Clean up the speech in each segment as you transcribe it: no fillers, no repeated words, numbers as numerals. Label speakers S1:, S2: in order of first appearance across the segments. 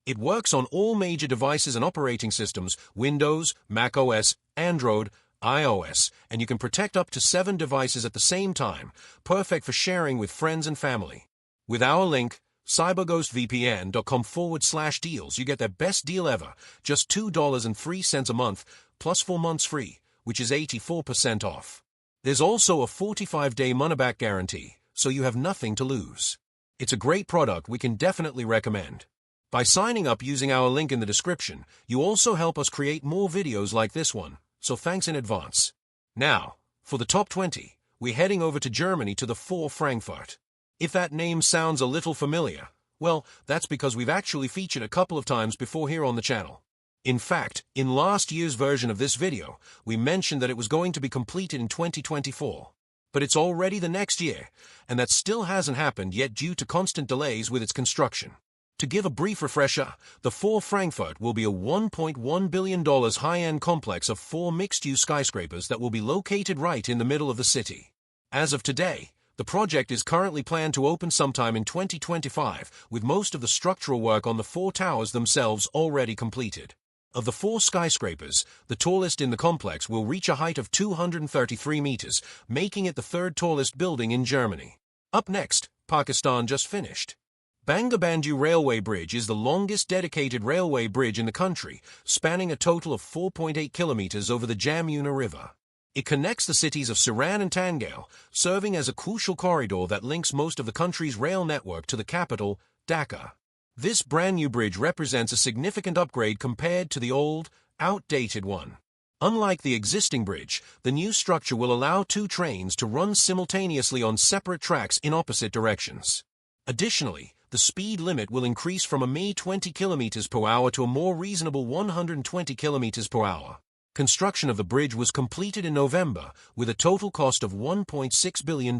S1: It works on all major devices and operating systems: Windows, Mac OS, Android, iOS, and you can protect up to 7 devices at the same time, perfect for sharing with friends and family. With our link, cyberghostvpn.com/deals, you get their best deal ever, just $2.03 a month, plus 4 months free, which is 84% off. There's also a 45-day money-back guarantee, so you have nothing to lose. It's a great product we can definitely recommend. By signing up using our link in the description, you also help us create more videos like this one, so thanks in advance. Now, for the top 20, we're heading over to Germany to the 4 Frankfurt. If that name sounds a little familiar, well, that's because we've actually featured a couple of times before here on the channel. In fact, in last year's version of this video, we mentioned that it was going to be completed in 2024. But it's already the next year, and that still hasn't happened yet due to constant delays with its construction. To give a brief refresher, the 4 Frankfurt will be a $1.1 billion high-end complex of 4 mixed-use skyscrapers that will be located right in the middle of the city. As of today, the project is currently planned to open sometime in 2025, with most of the structural work on the 4 towers themselves already completed. Of the 4 skyscrapers, the tallest in the complex will reach a height of 233 meters, making it the 3rd tallest building in Germany. Up next, Pakistan just finished. Bangabandhu Railway Bridge is the longest dedicated railway bridge in the country, spanning a total of 4.8 kilometers over the Jamuna River. It connects the cities of Siran and Tangail, serving as a crucial corridor that links most of the country's rail network to the capital, Dhaka. This brand-new bridge represents a significant upgrade compared to the old, outdated one. Unlike the existing bridge, the new structure will allow 2 trains to run simultaneously on separate tracks in opposite directions. Additionally, the speed limit will increase from a mere 20 km per hour to a more reasonable 120 km per hour. Construction of the bridge was completed in November, with a total cost of $1.6 billion.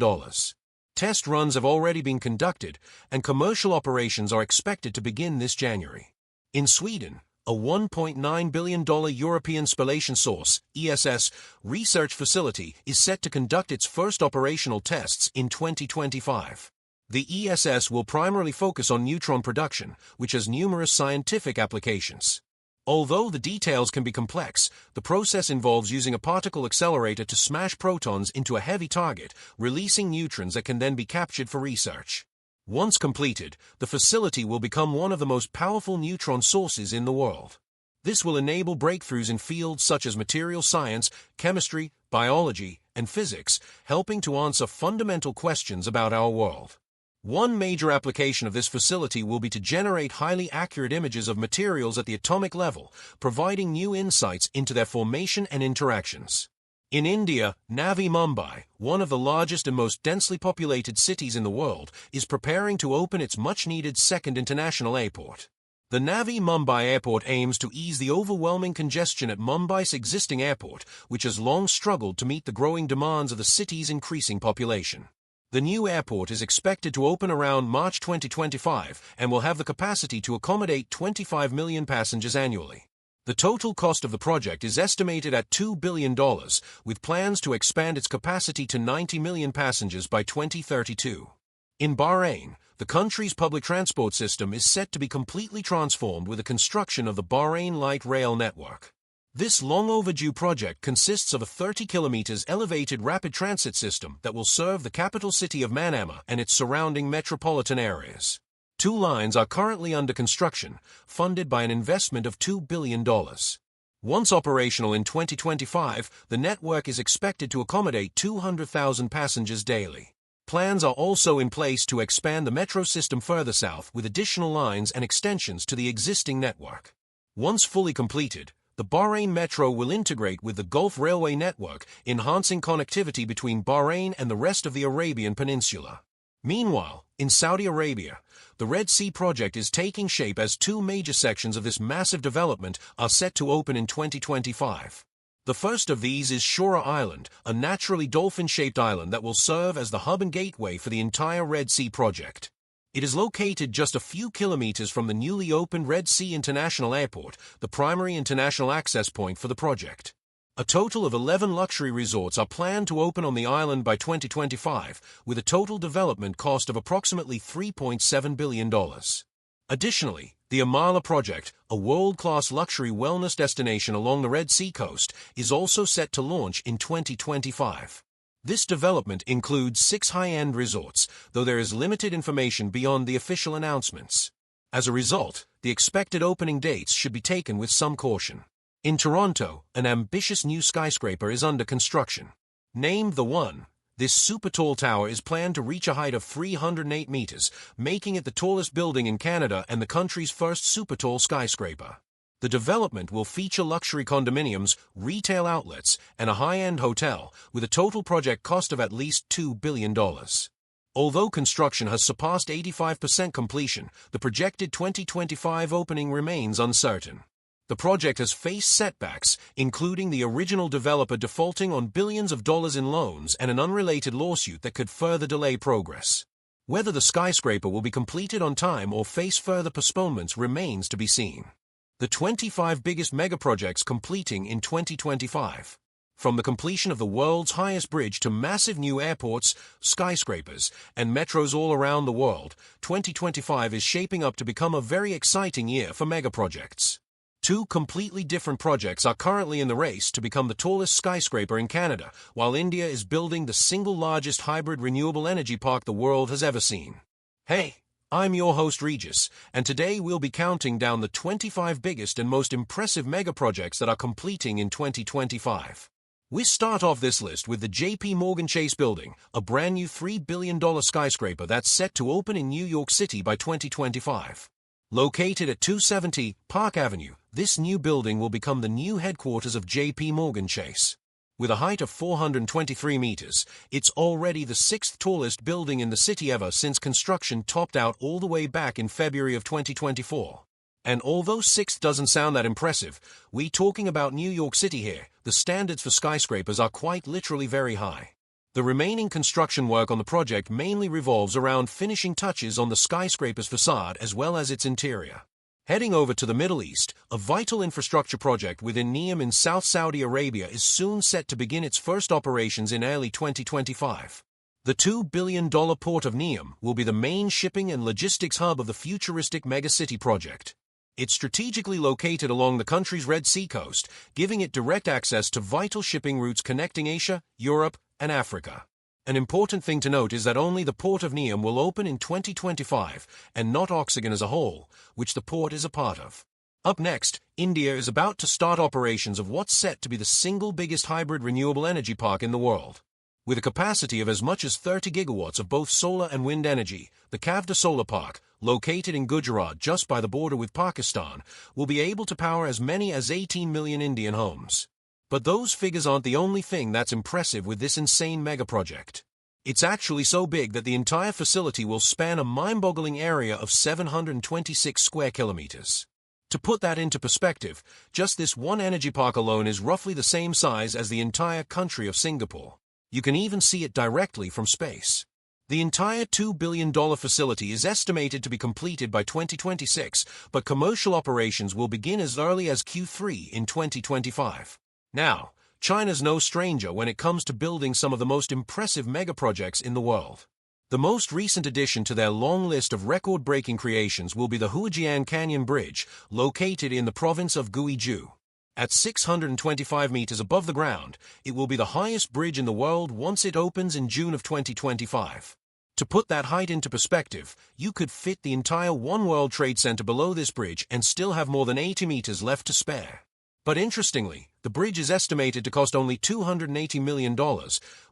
S1: Test runs have already been conducted, and commercial operations are expected to begin this January. In Sweden, a $1.9 billion European Spallation Source (ESS) research facility is set to conduct its first operational tests in 2025. The ESS will primarily focus on neutron production, which has numerous scientific applications. Although the details can be complex, the process involves using a particle accelerator to smash protons into a heavy target, releasing neutrons that can then be captured for research. Once completed, the facility will become one of the most powerful neutron sources in the world. This will enable breakthroughs in fields such as material science, chemistry, biology, and physics, helping to answer fundamental questions about our world. One major application of this facility will be to generate highly accurate images of materials at the atomic level, providing new insights into their formation and interactions. In India, Navi Mumbai, one of the largest and most densely populated cities in the world, is preparing to open its much-needed 2nd international airport. The Navi Mumbai Airport aims to ease the overwhelming congestion at Mumbai's existing airport, which has long struggled to meet the growing demands of the city's increasing population. The new airport is expected to open around March 2025 and will have the capacity to accommodate 25 million passengers annually. The total cost of the project is estimated at $2 billion, with plans to expand its capacity to 90 million passengers by 2032. In Bahrain, the country's public transport system is set to be completely transformed with the construction of the Bahrain Light Rail Network. This long-overdue project consists of a 30 kilometers elevated rapid transit system that will serve the capital city of Manama and its surrounding metropolitan areas. 2 lines are currently under construction, funded by an investment of $2 billion. Once operational in 2025, the network is expected to accommodate 200,000 passengers daily. Plans are also in place to expand the metro system further south with additional lines and extensions to the existing network. Once fully completed, the Bahrain Metro will integrate with the Gulf Railway network, enhancing connectivity between Bahrain and the rest of the Arabian Peninsula. Meanwhile, in Saudi Arabia, the Red Sea project is taking shape as 2 major sections of this massive development are set to open in 2025. The first of these is Shura Island, a naturally dolphin-shaped island that will serve as the hub and gateway for the entire Red Sea project. It is located just a few kilometers from the newly opened Red Sea International Airport, the primary international access point for the project. A total of 11 luxury resorts are planned to open on the island by 2025, with a total development cost of approximately $3.7 billion. Additionally, The Amala project, a world-class luxury wellness destination along the Red Sea coast, is also set to launch in 2025. This development includes 6 high-end resorts, though there is limited information beyond the official announcements. As a result, the expected opening dates should be taken with some caution. In Toronto, an ambitious new skyscraper is under construction. Named The One, this super-tall tower is planned to reach a height of 308 meters, making it the tallest building in Canada and the country's first super-tall skyscraper. The development will feature luxury condominiums, retail outlets, and a high-end hotel, with a total project cost of at least $2 billion. Although construction has surpassed 85% completion, the projected 2025 opening remains uncertain. The project has faced setbacks, including the original developer defaulting on billions of dollars in loans and an unrelated lawsuit that could further delay progress. Whether the skyscraper will be completed on time or face further postponements remains to be seen. The 25 biggest megaprojects completing in 2025. From the completion of the world's highest bridge to massive new airports, skyscrapers, and metros all around the world, 2025 is shaping up to become a very exciting year for megaprojects. 2 completely different projects are currently in the race to become the tallest skyscraper in Canada, while India is building the single largest hybrid renewable energy park the world has ever seen. Hey, I'm your host Regis, and today we'll be counting down the 25 biggest and most impressive megaprojects that are completing in 2025. We start off this list with the J.P. Morgan Chase building, a brand new $3 billion skyscraper that's set to open in New York City by 2025. Located at 270 Park Avenue, this new building will become the new headquarters of J.P. Morgan Chase. With a height of 423 meters, it's already the 6th tallest building in the city ever since construction topped out all the way back in February of 2024. And although 6th doesn't sound that impressive, we're talking about New York City here. The standards for skyscrapers are quite literally very high. The remaining construction work on the project mainly revolves around finishing touches on the skyscraper's facade as well as its interior. Heading over to the Middle East, a vital infrastructure project within NEOM in South Saudi Arabia is soon set to begin its first operations in early 2025. The $2 billion port of NEOM will be the main shipping and logistics hub of the futuristic megacity project. It's strategically located along the country's Red Sea coast, giving it direct access to vital shipping routes connecting Asia, Europe, and Africa. An important thing to note is that only the port of NEOM will open in 2025, and not Oxagon as a whole, which the port is a part of. Up next, India is about to start operations of what's set to be the single biggest hybrid renewable energy park in the world. With a capacity of as much as 30 gigawatts of both solar and wind energy, the Kavda Solar Park, located in Gujarat just by the border with Pakistan, will be able to power as many as 18 million Indian homes. But those figures aren't the only thing that's impressive with this insane megaproject. It's actually so big that the entire facility will span a mind-boggling area of 726 square kilometers. To put that into perspective, just this one energy park alone is roughly the same size as the entire country of Singapore. You can even see it directly from space. The entire $2 billion facility is estimated to be completed by 2026, but commercial operations will begin as early as Q3 in 2025. Now, China's no stranger when it comes to building some of the most impressive megaprojects in the world. The most recent addition to their long list of record-breaking creations will be the Huajian Canyon Bridge, located in the province of Guizhou. At 625 meters above the ground, it will be the highest bridge in the world once it opens in June of 2025. To put that height into perspective, you could fit the entire One World Trade Center below this bridge and still have more than 80 meters left to spare. But interestingly, the bridge is estimated to cost only $280 million,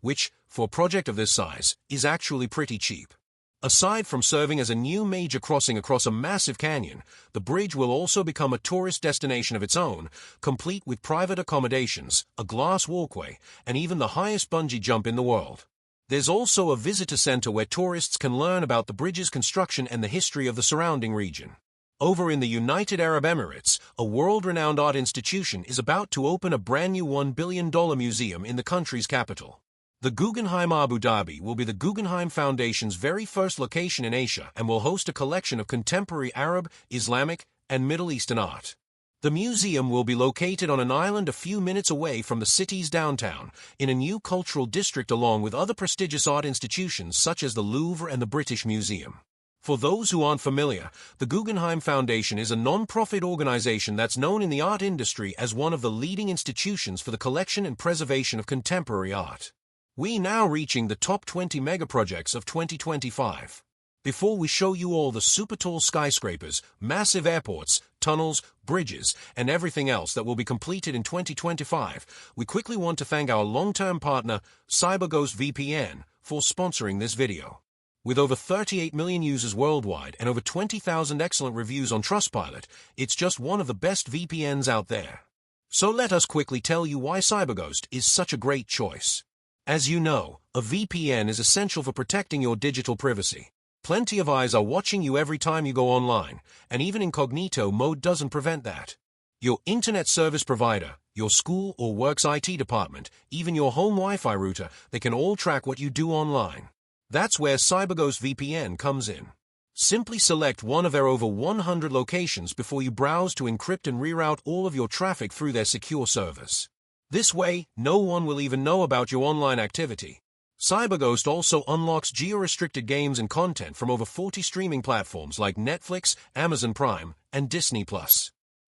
S1: which, for a project of this size, is actually pretty cheap. Aside from serving as a new major crossing across a massive canyon, the bridge will also become a tourist destination of its own, complete with private accommodations, a glass walkway, and even the highest bungee jump in the world. There's also a visitor center where tourists can learn about the bridge's construction and the history of the surrounding region. Over in the United Arab Emirates, a world-renowned art institution is about to open a brand new $1 billion museum in the country's capital. The Guggenheim Abu Dhabi will be the Guggenheim Foundation's very first location in Asia and will host a collection of contemporary Arab, Islamic, and Middle Eastern art. The museum will be located on an island a few minutes away from the city's downtown, in a new cultural district along with other prestigious art institutions such as the Louvre and the British Museum. For those who aren't familiar, the Guggenheim Foundation is a non-profit organization that's known in the art industry as one of the leading institutions for the collection and preservation of contemporary art. We're now reaching the top 20 megaprojects of 2025. Before we show you all the super tall skyscrapers, massive airports, tunnels, bridges, and everything else that will be completed in 2025, we quickly want to thank our long-term partner, CyberGhost VPN, for sponsoring this video. With over 38 million users worldwide and over 20,000 excellent reviews on Trustpilot, it's just one of the best VPNs out there. So let us quickly tell you why CyberGhost is such a great choice. As you know, a VPN is essential for protecting your digital privacy. Plenty of eyes are watching you every time you go online, and even incognito mode doesn't prevent that. Your internet service provider, your school or work's IT department, even your home Wi-Fi router, they can all track what you do online. That's where CyberGhost VPN comes in. Simply select one of their over 100 locations before you browse to encrypt and reroute all of your traffic through their secure servers. This way, no one will even know about your online activity. CyberGhost also unlocks geo-restricted games and content from over 40 streaming platforms like Netflix, Amazon Prime, and Disney+.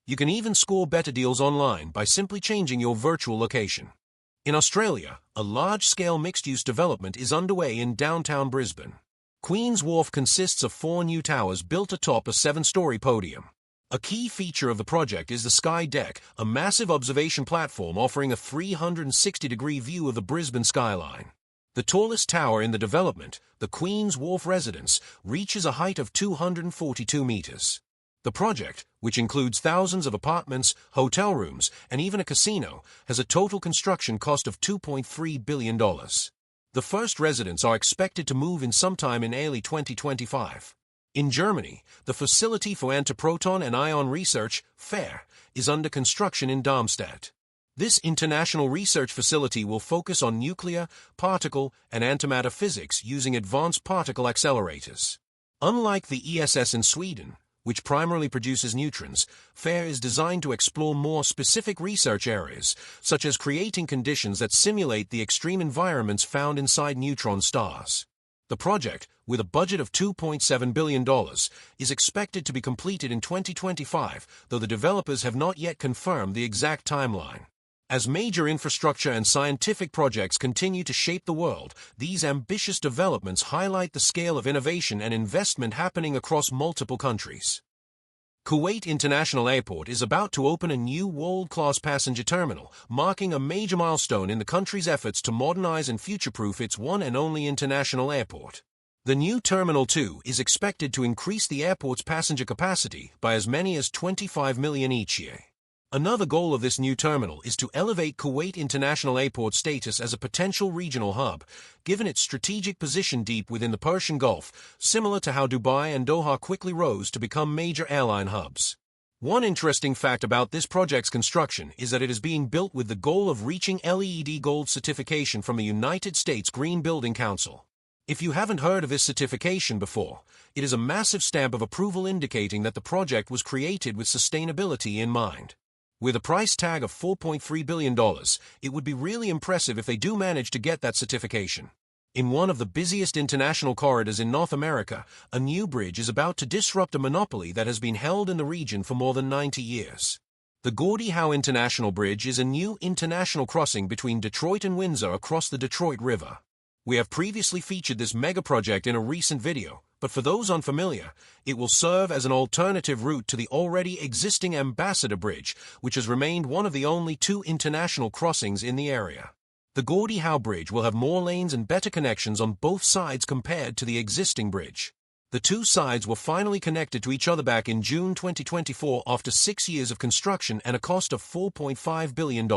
S1: You can even score better deals online by simply changing your virtual location. In Australia, a large-scale mixed-use development is underway in downtown Brisbane. Queen's Wharf consists of 4 new towers built atop a 7-story podium. A key feature of the project is the Sky Deck, a massive observation platform offering a 360-degree view of the Brisbane skyline. The tallest tower in the development, the Queen's Wharf Residence, reaches a height of 242 meters. The project, which includes thousands of apartments, hotel rooms, and even a casino, has a total construction cost of $2.3 billion. The first residents are expected to move in sometime in early 2025. In Germany, the Facility for Antiproton and Ion Research, FAIR, is under construction in Darmstadt. This international research facility will focus on nuclear, particle, and antimatter physics using advanced particle accelerators. Unlike the ESS in Sweden, which primarily produces neutrons, FAIR is designed to explore more specific research areas, such as creating conditions that simulate the extreme environments found inside neutron stars. The project, with a budget of $2.7 billion, is expected to be completed in 2025, though the developers have not yet confirmed the exact timeline. As major infrastructure and scientific projects continue to shape the world, these ambitious developments highlight the scale of innovation and investment happening across multiple countries. Kuwait International Airport is about to open a new world-class passenger terminal, marking a major milestone in the country's efforts to modernize and future-proof its one and only international airport. The new Terminal 2 is expected to increase the airport's passenger capacity by as many as 25 million each year. Another goal of this new terminal is to elevate Kuwait International Airport's status as a potential regional hub, given its strategic position deep within the Persian Gulf, similar to how Dubai and Doha quickly rose to become major airline hubs. One interesting fact about this project's construction is that it is being built with the goal of reaching LEED Gold certification from the United States Green Building Council. If you haven't heard of this certification before, it is a massive stamp of approval indicating that the project was created with sustainability in mind. With a price tag of $4.3 billion, it would be really impressive if they do manage to get that certification. In one of the busiest international corridors in North America, a new bridge is about to disrupt a monopoly that has been held in the region for more than 90 years. The Gordie Howe International Bridge is a new international crossing between Detroit and Windsor across the Detroit River. We have previously featured this megaproject in a recent video, but for those unfamiliar, it will serve as an alternative route to the already existing Ambassador Bridge, which has remained one of the only 2 international crossings in the area. The Gordie Howe Bridge will have more lanes and better connections on both sides compared to the existing bridge. The 2 sides were finally connected to each other back in June 2024 after 6 years of construction and a cost of $4.5 billion.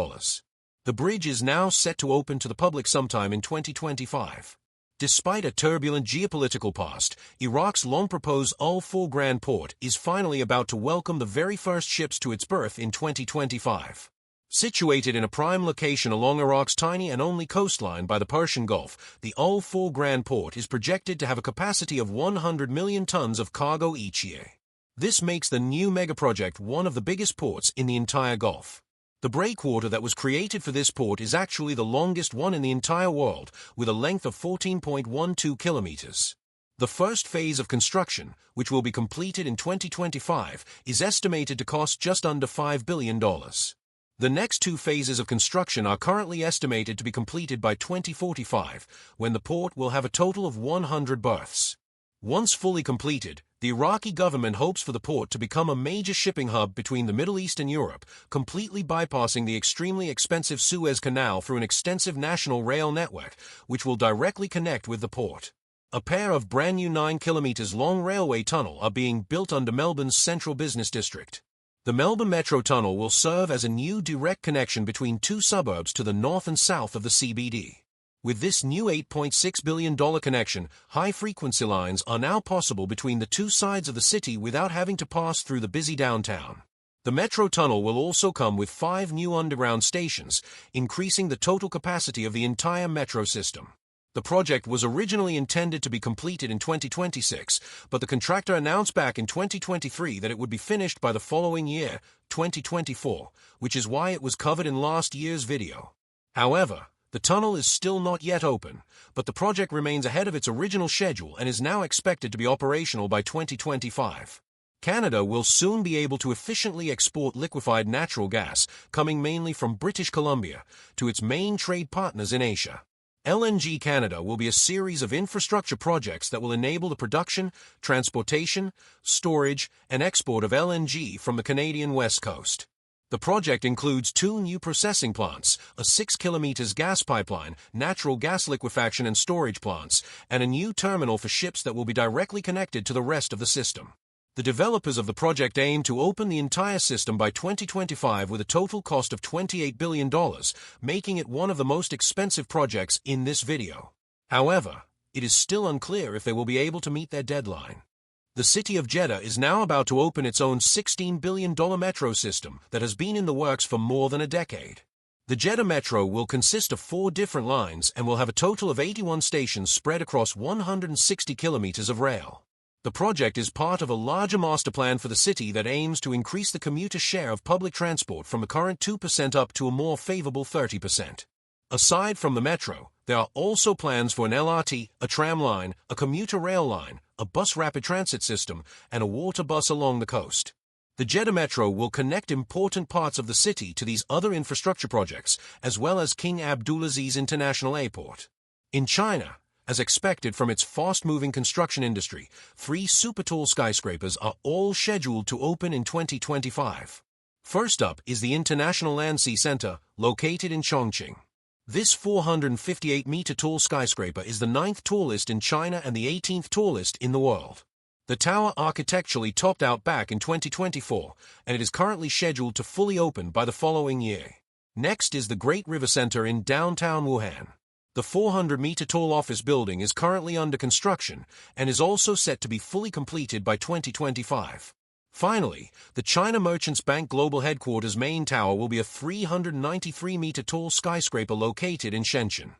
S1: The bridge is now set to open to the public sometime in 2025. Despite a turbulent geopolitical past, Iraq's long-proposed Al-Four Grand Port is finally about to welcome the very first ships to its berth in 2025. Situated in a prime location along Iraq's tiny and only coastline by the Persian Gulf, the Al-Four Grand Port is projected to have a capacity of 100 million tons of cargo each year. This makes the new megaproject one of the biggest ports in the entire Gulf. The breakwater that was created for this port is actually the longest one in the entire world, with a length of 14.12 kilometers. The first phase of construction, which will be completed in 2025, is estimated to cost just under $5 billion. The next two phases of construction are currently estimated to be completed by 2045, when the port will have a total of 100 berths. Once fully completed, the Iraqi government hopes for the port to become a major shipping hub between the Middle East and Europe, completely bypassing the extremely expensive Suez Canal through an extensive national rail network, which will directly connect with the port. A pair of brand new 9 kilometers long railway tunnel are being built under Melbourne's central business district. The Melbourne Metro Tunnel will serve as a new direct connection between two suburbs to the north and south of the CBD. With this new $8.6 billion connection, high-frequency lines are now possible between the two sides of the city without having to pass through the busy downtown. The Metro Tunnel will also come with 5 new underground stations, increasing the total capacity of the entire metro system. The project was originally intended to be completed in 2026, but the contractor announced back in 2023 that it would be finished by the following year, 2024, which is why it was covered in last year's video. However, the tunnel is still not yet open, but the project remains ahead of its original schedule and is now expected to be operational by 2025. Canada will soon be able to efficiently export liquefied natural gas, coming mainly from British Columbia, to its main trade partners in Asia. LNG Canada will be a series of infrastructure projects that will enable the production, transportation, storage, and export of LNG from the Canadian West Coast. The project includes 2 new processing plants, a 6 kilometers gas pipeline, natural gas liquefaction and storage plants, and a new terminal for ships that will be directly connected to the rest of the system. The developers of the project aim to open the entire system by 2025 with a total cost of $28 billion, making it one of the most expensive projects in this video. However, it is still unclear if they will be able to meet their deadline. The city of Jeddah is now about to open its own $16 billion metro system that has been in the works for more than a decade. The Jeddah Metro will consist of 4 different lines and will have a total of 81 stations spread across 160 kilometers of rail. The project is part of a larger master plan for the city that aims to increase the commuter share of public transport from the current 2% up to a more favorable 30%. Aside from the metro, there are also plans for an LRT, a tram line, a commuter rail line, a bus rapid transit system, and a water bus along the coast. The Jeddah Metro will connect important parts of the city to these other infrastructure projects, as well as King Abdulaziz International Airport. In China, as expected from its fast-moving construction industry, 3 super-tall skyscrapers are all scheduled to open in 2025. First up is the International Land-Sea Center, located in Chongqing. This 458-meter-tall skyscraper is the 9th tallest in China and the 18th tallest in the world. The tower architecturally topped out back in 2024, and it is currently scheduled to fully open by the following year. Next is the Great River Center in downtown Wuhan. The 400-meter-tall office building is currently under construction and is also set to be fully completed by 2025. Finally, the China Merchants Bank Global Headquarters main tower will be a 393-meter-tall skyscraper located in Shenzhen.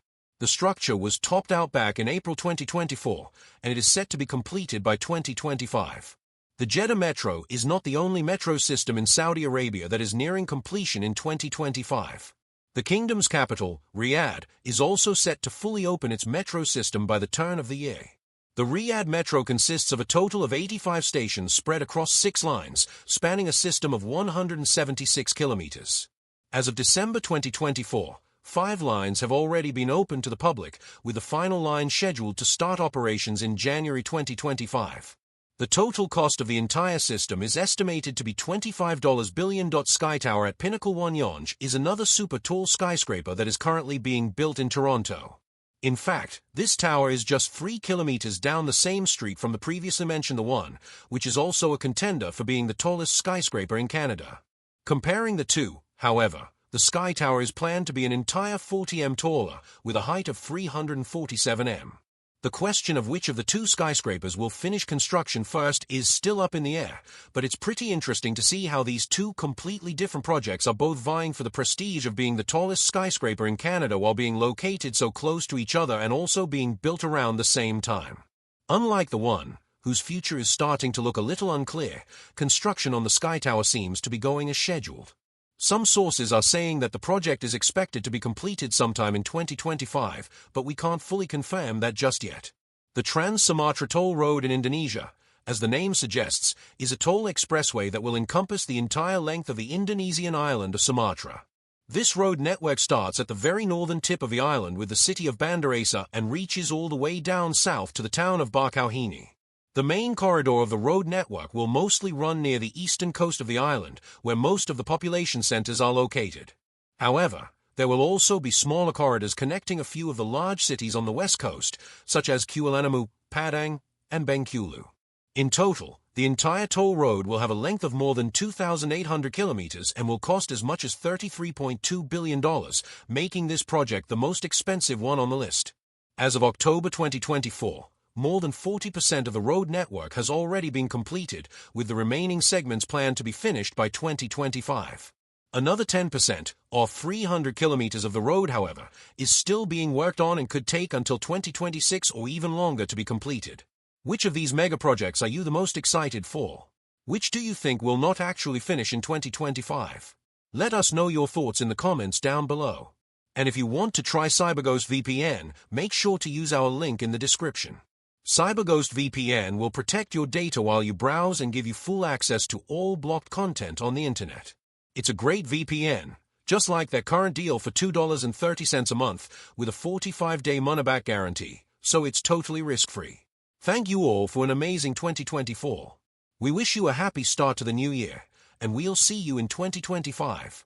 S1: The structure was topped out back in April 2024, and it is set to be completed by 2025. The Jeddah Metro is not the only metro system in Saudi Arabia that is nearing completion in 2025. The kingdom's capital, Riyadh, is also set to fully open its metro system by the turn of the year. The Riyadh Metro consists of a total of 85 stations spread across 6 lines, spanning a system of 176 kilometers. As of December 2024, 5 lines have already been opened to the public, with the final line scheduled to start operations in January 2025. The total cost of the entire system is estimated to be $25 billion. Sky Tower at Pinnacle 1 Yonge is another super-tall skyscraper that is currently being built in Toronto. In fact, this tower is just 3 kilometers down the same street from the previously mentioned the one, which is also a contender for being the tallest skyscraper in Canada. Comparing the two, however, the Sky Tower is planned to be an entire 40 m taller, with a height of 347 m. The question of which of the 2 skyscrapers will finish construction first is still up in the air, but it's pretty interesting to see how these 2 completely different projects are both vying for the prestige of being the tallest skyscraper in Canada while being located so close to each other and also being built around the same time. Unlike the one, whose future is starting to look a little unclear, construction on the Sky Tower seems to be going as scheduled. Some sources are saying that the project is expected to be completed sometime in 2025, but we can't fully confirm that just yet. The Trans-Sumatra Toll Road in Indonesia, as the name suggests, is a toll expressway that will encompass the entire length of the Indonesian island of Sumatra. This road network starts at the very northern tip of the island with the city of Banda Aceh and reaches all the way down south to the town of Bakauheni. The main corridor of the road network will mostly run near the eastern coast of the island, where most of the population centers are located. However, there will also be smaller corridors connecting a few of the large cities on the west coast, such as Kuala Lumpur, Padang, and Bengkulu. In total, the entire toll road will have a length of more than 2,800 kilometers and will cost as much as $33.2 billion, making this project the most expensive one on the list. As of October 2024, more than 40% of the road network has already been completed, with the remaining segments planned to be finished by 2025. Another 10%, or 300 kilometers of the road, however, is still being worked on and could take until 2026 or even longer to be completed. Which of these megaprojects are you the most excited for? Which do you think will not actually finish in 2025? Let us know your thoughts in the comments down below. And if you want to try CyberGhost VPN, make sure to use our link in the description. CyberGhost VPN will protect your data while you browse and give you full access to all blocked content on the internet. It's a great VPN, just like their current deal for $2.30 a month with a 45-day money-back guarantee, so it's totally risk-free. Thank you all for an amazing 2024. We wish you a happy start to the new year, and we'll see you in 2025.